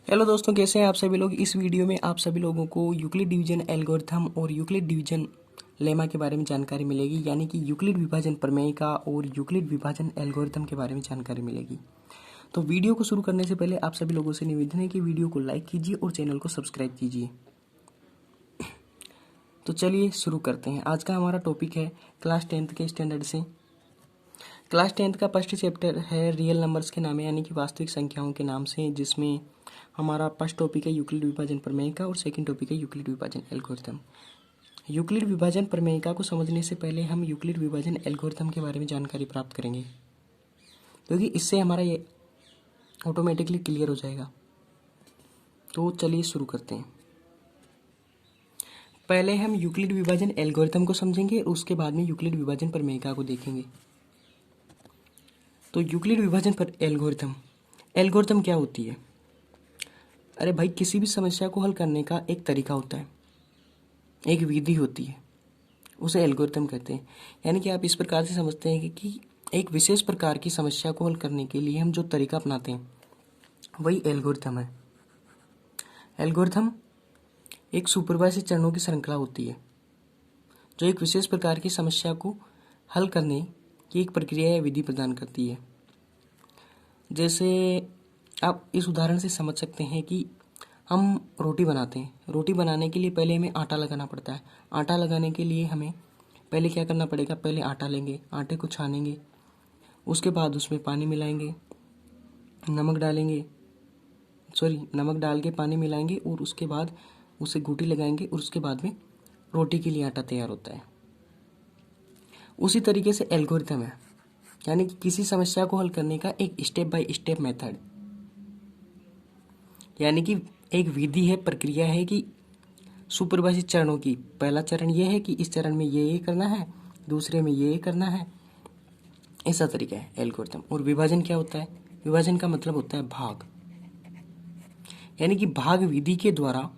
Hello दोस्तों, कैसे हैं आप सभी लोग। इस वीडियो में आप सभी लोगों को यूक्लिड डिवीजन एल्गोरिथम और यूक्लिड डिवीजन लेमा के बारे में जानकारी मिलेगी, यानी कि यूक्लिड विभाजन प्रमेय का और यूक्लिड विभाजन एल्गोरिथम के बारे में जानकारी मिलेगी। तो वीडियो को शुरू करने से पहले आप सभी लोगों से निवेदन है कि वीडियो को लाइक कीजिए और चैनल को सब्सक्राइब कीजिए। तो चलिए शुरू करते हैं। आज का हमारा टॉपिक है क्लास 10th के स्टैंडर्ड से। क्लास 10th का फर्स्ट चैप्टर है रियल नंबर्स के नाम, यानी कि वास्तविक संख्याओं के नाम से, जिसमें हमारा फर्स्ट टॉपिक है यूक्लिड विभाजन प्रमेय का और सेकंड टॉपिक है यूक्लिड विभाजन एल्गोरिथम। यूक्लिड विभाजन प्रमेय को समझने से पहले हम यूक्लिड विभाजन एल्गोरिथम के बारे में जानकारी प्राप्त करेंगे, क्योंकि इससे हमारा ये ऑटोमेटिकली क्लियर हो जाएगा। तो चलिए शुरू करते हैं। पहले हम यूक्लिड विभाजन एल्गोरिथम को समझेंगे और उसके बाद में यूक्लिड विभाजन प्रमेय को देखेंगे। तो यूक्लिड विभाजन पर एल्गोरिथम क्या होती है? अरे भाई, किसी भी समस्या को हल करने का एक तरीका होता है, एक विधि होती है, उसे एल्गोरिथम कहते हैं। यानी कि आप इस प्रकार से समझते हैं कि एक विशेष प्रकार की समस्या को हल करने के लिए हम जो तरीका अपनाते हैं वही एल्गोरिथम है। एल्गोरिथम एक सुपरवाइज्ड चरणों की श्रृंखला होती है जो एक विशेष प्रकार की समस्या को हल करने की एक प्रक्रिया या विधि प्रदान करती है। जैसे आप इस उदाहरण से समझ सकते हैं कि हम रोटी बनाते हैं। रोटी बनाने के लिए पहले हमें आटा लगाना पड़ता है। आटा लगाने के लिए हमें पहले क्या करना पड़ेगा? पहले आटा लेंगे, आटे को छानेंगे, उसके बाद उसमें पानी मिलाएंगे, नमक डाल के पानी मिलाएंगे और उसके बाद उसे घूटी लगाएंगे और उसके बाद में रोटी के लिए आटा तैयार होता है। उसी तरीके से एल्गोरिथम है, यानी कि किसी समस्या को हल करने का एक स्टेप बाय स्टेप मेथड, यानी कि एक विधि है, प्रक्रिया है कि सुपरवाइज्ड चरणों की। पहला चरण यह है कि इस चरण में ये करना है, दूसरे में ये करना है, ऐसा तरीका है एल्गोरिथम। और विभाजन क्या होता है? विभाजन का मतलब होता है भाग, यानी कि भाग विधि के द्वारा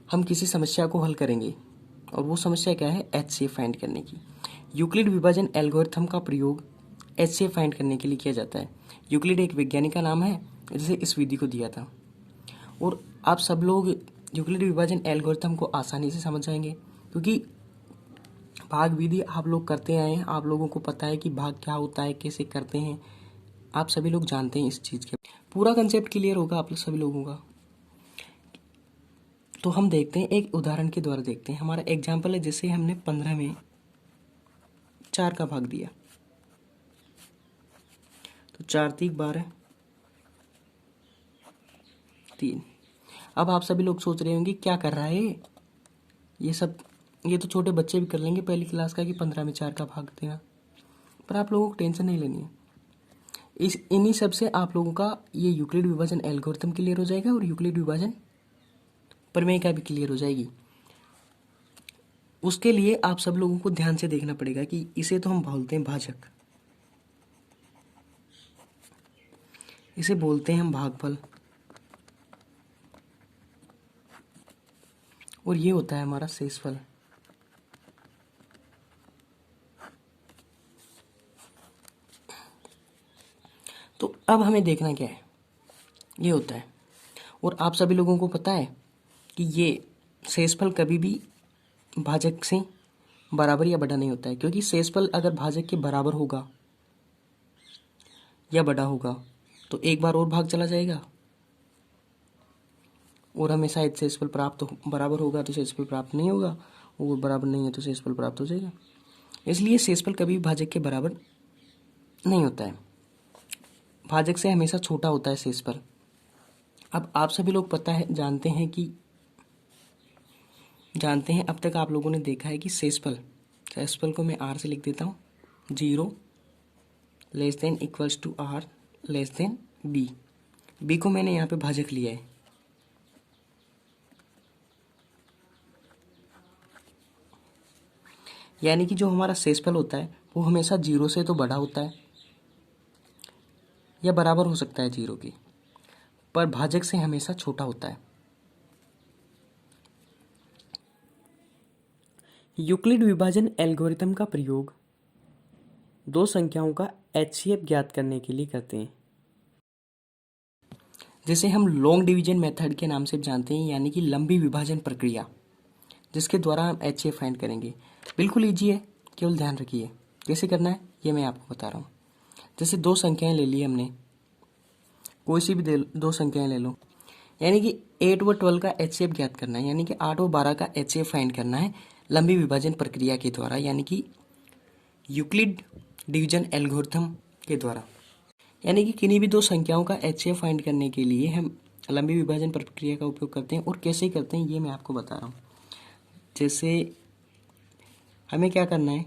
हम किसी समस्या को हल करेंगे। और वो समस्या क्या है? HCF फाइंड करने की। यूक्लिड विभाजन एल्गोरिथम का प्रयोग HCF फाइंड करने के लिए किया जाता है। यूक्लिड एक वैज्ञानिक का नाम है जिसे इस विधि को दिया था। और आप सब लोग यूक्लिड विभाजन एल्गोरिथम को आसानी से समझ जाएंगे, क्योंकि भाग विधि आप लोग करते आए हैं। आप लोगों को पता है कि भाग क्या होता है, कैसे करते हैं, आप सभी लोग जानते हैं इस चीज़ के। पूरा कंसेप्ट क्लियर होगा आप लोग सभी लोगों का। तो हम देखते हैं, एक उदाहरण के द्वारा देखते हैं। हमारा एग्जाम्पल है, जैसे हमने 15 में 4 का भाग दिया, तो 4 3 12 3। अब आप सभी लोग सोच रहे होंगे क्या कर रहा है ये तो छोटे बच्चे भी कर लेंगे पहली क्लास का, कि 15 में 4 का भाग देना। पर आप लोगों को टेंशन नहीं लेनी है। इन्हीं सब से आप लोगों का ये यूक्लिड विभाजन एल्गोरिथम क्लियर हो जाएगा और यूक्लिड विभाजन प्रमेय का भी क्लियर हो जाएगी। उसके लिए आप सब लोगों को ध्यान से देखना पड़ेगा कि इसे तो हम बोलते हैं भाजक, इसे बोलते हैं हम भागफल, और ये होता है हमारा शेषफल। तो अब हमें देखना क्या है, ये होता है। और आप सभी लोगों को पता है कि ये शेषफल कभी भी भाजक से बराबर या बड़ा नहीं होता है, क्योंकि शेषफल अगर भाजक के बराबर होगा या बड़ा होगा तो एक बार और भाग चला जाएगा और हमें शायद शेषफल प्राप्त बराबर होगा तो शेषफल प्राप्त नहीं होगा, और बराबर नहीं है तो शेषफल प्राप्त हो जाएगा। इसलिए शेषफल कभी भाजक के बराबर नहीं होता है, भाजक से हमेशा छोटा होता है शेषफल। अब आप सभी लोग जानते हैं, अब तक आप लोगों ने देखा है कि शेषफल को मैं R से लिख देता हूँ, 0 less than equals to R less than B को मैंने यहाँ पे भाजक लिया है। यानी कि जो हमारा शेषफल होता है वो हमेशा 0 से तो बड़ा होता है या बराबर हो सकता है 0 के, पर भाजक से हमेशा छोटा होता है। यूक्लिड विभाजन एल्गोरिथम का प्रयोग दो संख्याओं का HCF ज्ञात करने के लिए करते हैं। जिसे हम लॉन्ग डिवीजन मेथड के नाम से जानते हैं, यानी कि लंबी विभाजन प्रक्रिया, जिसके द्वारा हम HCF फाइंड करेंगे। बिल्कुल ईजी है, केवल ध्यान रखिए कैसे करना है ये मैं आपको बता रहा हूँ। जैसे दो संख्याएं ले ली हमने, कोई सी भी दो संख्याएं ले लो, यानी कि 8 व 12 का HCF ज्ञात करना है, यानी कि 8 व 12 का HCF फाइंड करना है लंबी विभाजन प्रक्रिया के द्वारा, यानी कि यूक्लिड डिवीजन एल्गोरिथम के द्वारा। यानी कि किन्हीं भी दो संख्याओं का HCF फाइंड करने के लिए हम लंबी विभाजन प्रक्रिया का उपयोग करते हैं, और कैसे करते हैं ये मैं आपको बता रहा हूँ। जैसे हमें क्या करना है,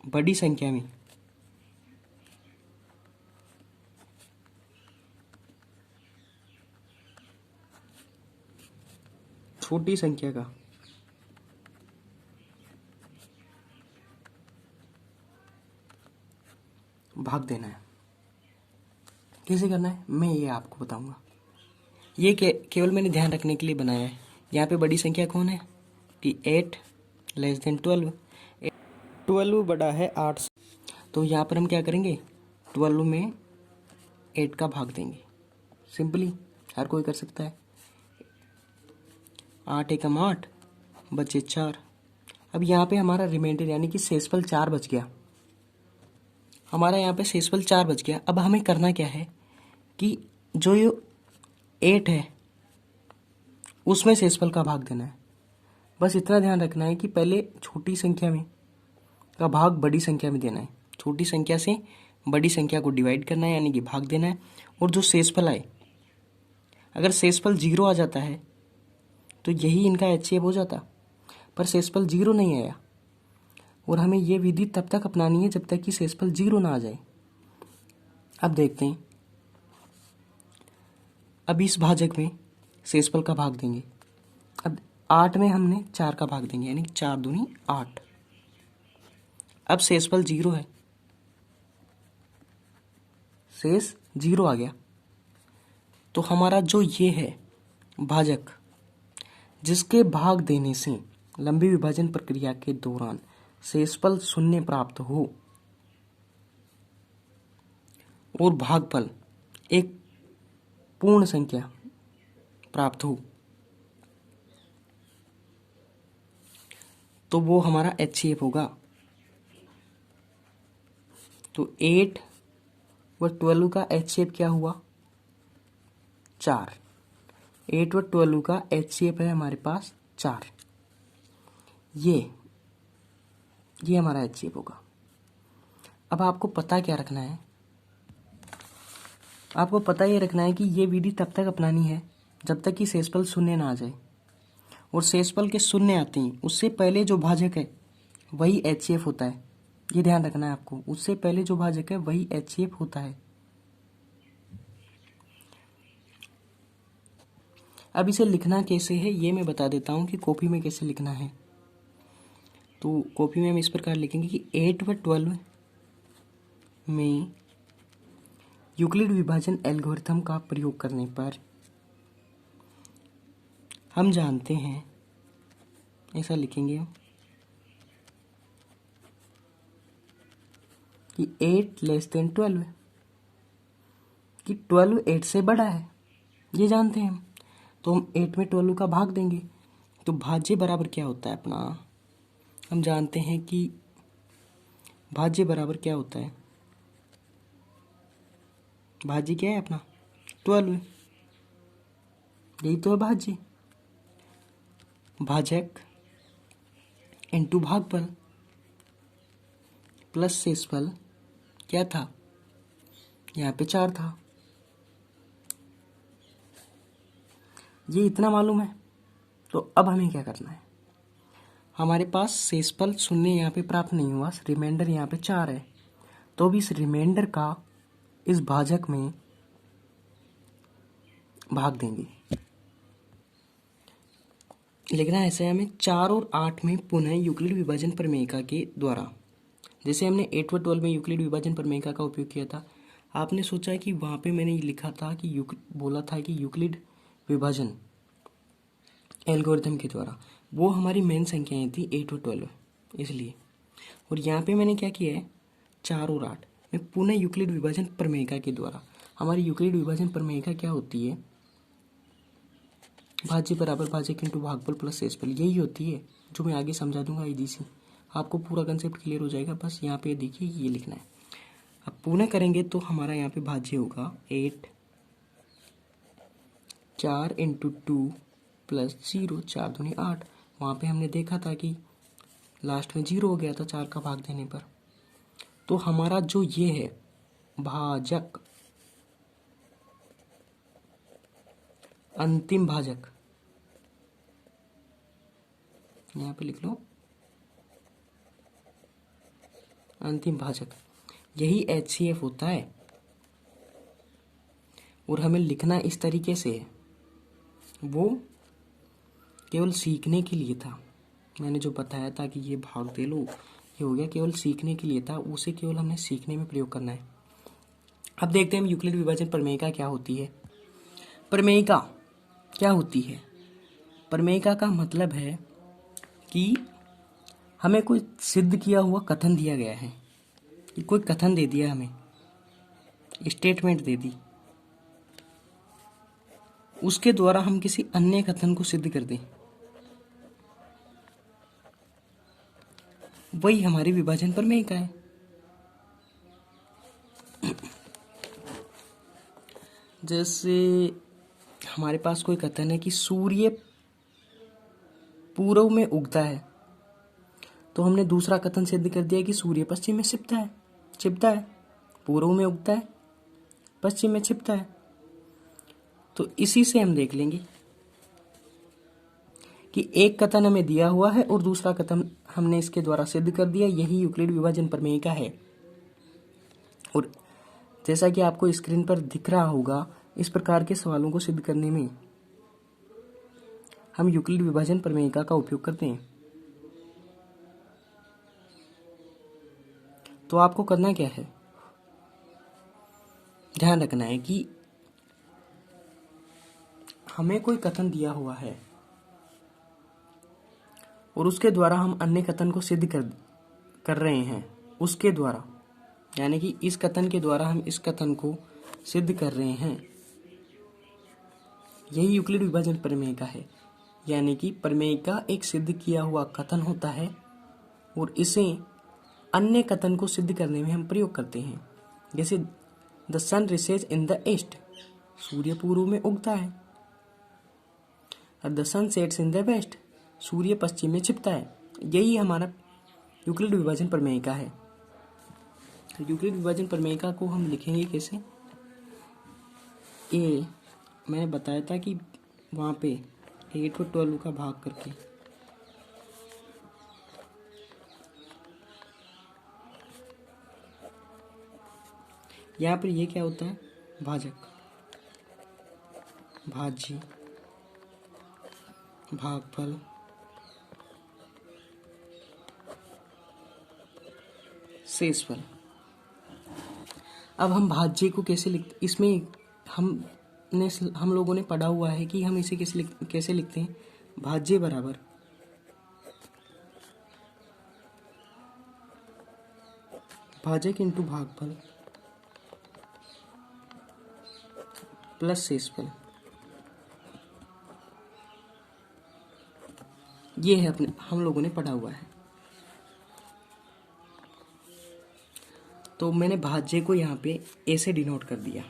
बड़ी संख्या में छोटी संख्या का भाग देना है। कैसे करना है मैं ये आपको बताऊंगा। ये केवल मैंने ध्यान रखने के लिए बनाया है। यहाँ पे बड़ी संख्या कौन है कि 8 लेस देन 12, 12 बड़ा है 8 से, तो यहाँ पर हम क्या करेंगे, 12 में 8 का भाग देंगे। सिंपली हर कोई कर सकता है। 8 एकम 8 बचे 4। अब यहाँ पे हमारा रिमाइंडर यानी कि शेषफल 4 बच गया। हमारा यहाँ पे शेषफल 4 बच गया। अब हमें करना क्या है कि जो ये 8 है उसमें शेषफल का भाग देना है। बस इतना ध्यान रखना है कि पहले छोटी संख्या में का भाग बड़ी संख्या में देना है, छोटी संख्या से बड़ी संख्या को डिवाइड करना है, यानी कि भाग देना है। और जो शेषफल आए, अगर शेषफल 0 आ जाता है तो यही इनका HCF हो जाता, पर शेषफल 0 नहीं आया, और हमें यह विधि तब तक अपनानी है जब तक कि शेषफल 0 ना आ जाए। अब देखते हैं, अब इस भाजक में शेषफल का भाग देंगे। अब 8 में हमने 4 का भाग देंगे, यानी 4 दूनी 8। अब शेषफल 0 है, शेष 0 आ गया, तो हमारा जो ये है भाजक, जिसके भाग देने से लंबी विभाजन प्रक्रिया के दौरान शेषफल 0 प्राप्त हो और भागफल एक पूर्ण संख्या प्राप्त हो, तो वो हमारा HCF होगा। तो 8 व 12 का HCF क्या हुआ, 4। 8 व 12 का HCF है हमारे पास 4। ये हमारा HCF होगा। अब आपको पता क्या रखना है, आपको पता ये रखना है कि ये विधि तब तक अपनानी है जब तक कि शेषफल 0 ना आ जाए, और शेषफल के 0 आते हैं उससे पहले जो भाजक है वही HCF होता है। ये ध्यान रखना है आपको, उससे पहले जो भाजक है वही HCF होता है। अब इसे लिखना कैसे है ये मैं बता देता हूँ कि कॉपी में कैसे लिखना है। तो कॉपी में हम इस प्रकार लिखेंगे कि 8 व 12 में यूक्लिड विभाजन एल्गोरिथम का प्रयोग करने पर हम जानते हैं, ऐसा लिखेंगे हम कि 8 लेस देन 12, कि 12 8 से बड़ा है, ये जानते हैं हम। तो हम 8 में 12 का भाग देंगे, तो भाज्य बराबर क्या होता है अपना, हम जानते हैं कि भाज्य बराबर क्या होता है, भाज्य क्या है अपना 12, यही तो है भाज्य। भाजक इंटू भागफल प्लस शेषफल क्या था, यहाँ पे 4 था। ये इतना मालूम है। तो अब हमें क्या करना है, हमारे पास शेषफल 0 यहाँ पे प्राप्त नहीं हुआ, रिमाइंडर यहाँ पे 4 है, तो अब इस रिमाइंडर का इस भाजक में भाग देंगे। लिखना ऐसे है हमें 4 और 8 में पुनः यूक्लिड विभाजन प्रमेयिका के द्वारा। जैसे हमने 8 व 12 में यूक्लिड विभाजन प्रमेयिका का उपयोग किया था, आपने सोचा कि वहाँ पे मैंने लिखा था कि बोला था कि यूक्लिड विभाजन एल्गोरिथम के द्वारा, वो हमारी मेन संख्याएं थी 8 और 12 इसलिए। और यहाँ पे मैंने क्या किया है 4 और 8 में पुनः यूक्लिड विभाजन प्रमेयिका के द्वारा। हमारी यूक्लिड विभाजन प्रमेयिका क्या होती है? भाज्य बराबर भाजक इंटू भागफल प्लस शेषफल, यही होती है, जो मैं आगे समझा दूंगा इजी। आपको पूरा कंसेप्ट क्लियर हो जाएगा। बस यहाँ पे देखिए ये लिखना है। अब पुनः करेंगे तो हमारा यहाँ पे भाज्य होगा 8 4 इंटू 2 प्लस 0, 4 दूनी 8। वहाँ पे हमने देखा था कि लास्ट में 0 हो गया था 4 का भाग देने पर। तो हमारा जो ये है भाजक, अंतिम भाजक, यहाँ पे लिख लो अंतिम भाजक, यही HCF होता है। और हमें लिखना इस तरीके से है, वो केवल सीखने के लिए था। मैंने जो बताया था कि ये भाग दे लो, ये हो गया, केवल सीखने के लिए था, उसे केवल हमने सीखने में प्रयोग करना है। अब देखते हैं यूक्लिड विभाजन प्रमेयिका क्या होती है। प्रमेयिका क्या होती है? प्रमेयिका का मतलब है कि हमें कोई सिद्ध किया हुआ कथन दिया गया है, कि कोई कथन दे दिया, हमें स्टेटमेंट दे दी, उसके द्वारा हम किसी अन्य कथन को सिद्ध कर दें, वही हमारी विभाजन प्रमेयिका है। जैसे हमारे पास कोई कथन है कि सूर्य पूर्व में उगता है, तो हमने दूसरा कथन सिद्ध कर दिया कि सूर्य पश्चिम में छिपता है, पूर्व में उगता है, पश्चिम में छिपता है। तो इसी से हम देख लेंगे कि एक कथन हमें दिया हुआ है और दूसरा कथन हमने इसके द्वारा सिद्ध कर दिया, यही यूक्लिड विभाजन प्रमेयिका है। और जैसा कि आपको स्क्रीन पर दिख रहा होगा, इस प्रकार के सवालों को सिद्ध करने में हम यूक्लिड विभाजन प्रमेयिका का उपयोग करते हैं। तो आपको करना क्या है, ध्यान रखना है कि हमें कोई कथन दिया हुआ है और उसके द्वारा हम अन्य कथन को सिद्ध कर रहे हैं, उसके द्वारा, यानी कि इस कथन के द्वारा हम इस कथन को सिद्ध कर रहे हैं, यही यूक्लिड विभाजन प्रमेयिका है। यानी कि प्रमेयिका एक सिद्ध किया हुआ कथन होता है और इसे अन्य कथन को सिद्ध करने में हम प्रयोग करते हैं। जैसे the sun rises in the east, सूर्य पूर्व में उगता है। The sun sets in the west, सूर्य पश्चिम में छिपता है। यही हमारा यूक्लिड विभाजन प्रमेयिका है। यूक्लिड विभाजन प्रमेयिका को हम लिखेंगे कैसे? मैंने बताया था कि वहाँ पे 8 को 12 का भाग करके, यहाँ पर ये क्या होता है? भाजक, भाज्य, भागफल, शेषफल। अब हम भाज्य को कैसे लिखते? इसमें हम लोगों ने पढ़ा हुआ है कि हम इसे कैसे लिखते हैं? भाज्य बराबर भाजक इंटू भागफल प्लस शेषफल। ये है हम लोगों ने पढ़ा हुआ है। तो मैंने भाज्य को यहाँ पे ए से डिनोट कर दिया,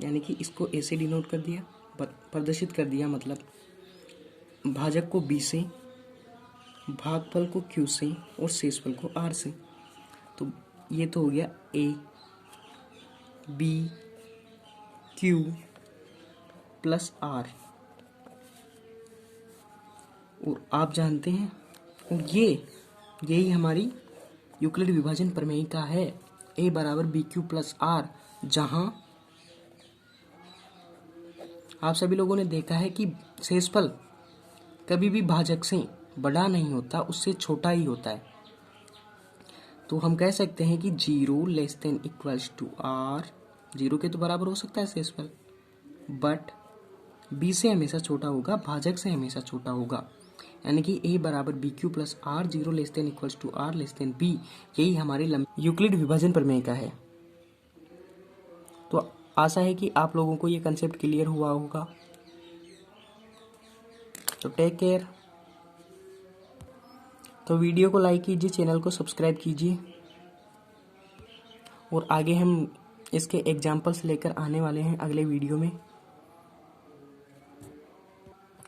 यानी कि इसको ए से डिनोट कर दिया, प्रदर्शित कर दिया, मतलब भाजक को बी से, भागफल को क्यू से और शेषफल को आर से। तो ये तो हो गया a b q plus r. और आप जानते हैं, और यही हमारी यूक्लिड विभाजन प्रमेयिका है, ए बराबर बी क्यू प्लस आर, जहां आप सभी लोगों ने देखा है कि शेषफल कभी भी भाजक से बड़ा नहीं होता, उससे छोटा ही होता है। तो हम कह सकते हैं कि 0 less than equals to r, 0 के तो बराबर हो सकता है शेषफल, बट बी से हमेशा छोटा होगा, भाजक से हमेशा छोटा होगा। यानी कि a बराबर b q plus r, 0 less than equals to r less than b, यही हमारी यूक्लिड विभाजन प्रमेयिका है। तो आशा है कि आप लोगों को ये कंसेप्ट क्लियर हुआ होगा। तो टेक केयर। तो वीडियो को लाइक कीजिए, चैनल को सब्सक्राइब कीजिए, और आगे हम इसके एग्जाम्पल्स लेकर आने वाले हैं अगले वीडियो में।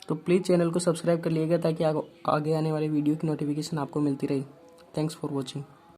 तो प्लीज़ चैनल को सब्सक्राइब कर लीजिएगा ताकि आगे आने वाले वीडियो की नोटिफिकेशन आपको मिलती रहे। Thanks for watching.